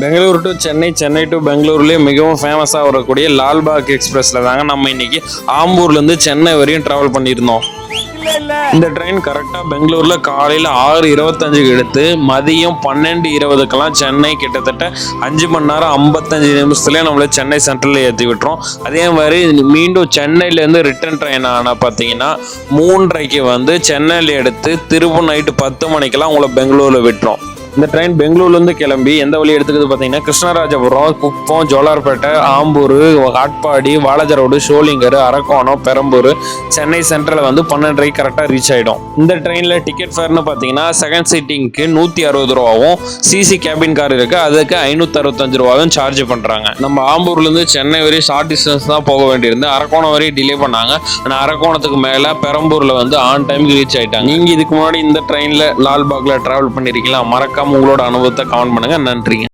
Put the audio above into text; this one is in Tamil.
பெங்களூர் டு சென்னை, சென்னை டு பெங்களூர்லேயே மிகவும் ஃபேமஸாக வரக்கூடிய லால்பாக் எக்ஸ்பிரஸில் தாங்க நம்ம இன்னைக்கு ஆம்பூர்லேருந்து சென்னை வரையும் ட்ராவல் பண்ணியிருந்தோம். இந்த ட்ரெயின் கரெக்டாக பெங்களூரில் காலையில் 6:25 எடுத்து மதியம் 12:20 சென்னை கிட்டத்தட்ட 5 மணி நேரம் 55 நிமிஷத்துலேயே நம்மள சென்னை சென்ட்ரலில் ஏற்றி விட்டுரும். அதே மாதிரி மீண்டும் சென்னையிலேருந்து ரிட்டர்ன் ட்ரெயின் ஆனால் பார்த்தீங்கன்னா 3:30 சென்னையில் எடுத்து திரும்ப நைட்டு 10 மணிக்கெல்லாம் உங்களை பெங்களூரில் விட்டுரும். இந்த ட்ரெயின் பெங்களூர்லேருந்து கிளம்பி எந்த வழி எடுத்துக்குது பார்த்தீங்கன்னா கிருஷ்ணராஜபுரம், குப்பம், ஜோலார்பேட்டை, ஆம்பூர், காட்பாடி, வாலாஜா, சோளிங்கர், அரக்கோணம், பெரம்பூர், சென்னை சென்ட்ரல் 12:30 கரெக்டாக ரீச் ஆகிடும். இந்த ட்ரெயினில் டிக்கெட் ஃபேர்னு பார்த்தீங்கன்னா செகண்ட் சீட்டிங்க்கு 160 ரூபாவும், சிசி கேபின் கார் இருக்குது அதுக்கு 565 ரூபாயும் சார்ஜ் பண்ணுறாங்க. நம்ம ஆம்பூர்லேருந்து சென்னை வரையும் ஷார்ட் டிஸ்டன்ஸ் தான் போக வேண்டியிருந்து அரக்கோணம் வரையும் டிலே பண்ணாங்க. ஆனால் அரக்கோணத்துக்கு மேலே பெரம்பூரில் ஆன் டைமுக்கு ரீச் ஆகிட்டாங்க. நீங்கள் இதுக்கு முன்னாடி இந்த ட்ரெயினில் லால்பாகில் ட்ராவல் பண்ணியிருக்கீங்களா? மறக்காம உங்களோட அனுபவத்தை கமெண்ட் பண்ணுங்க. நன்றிங்க.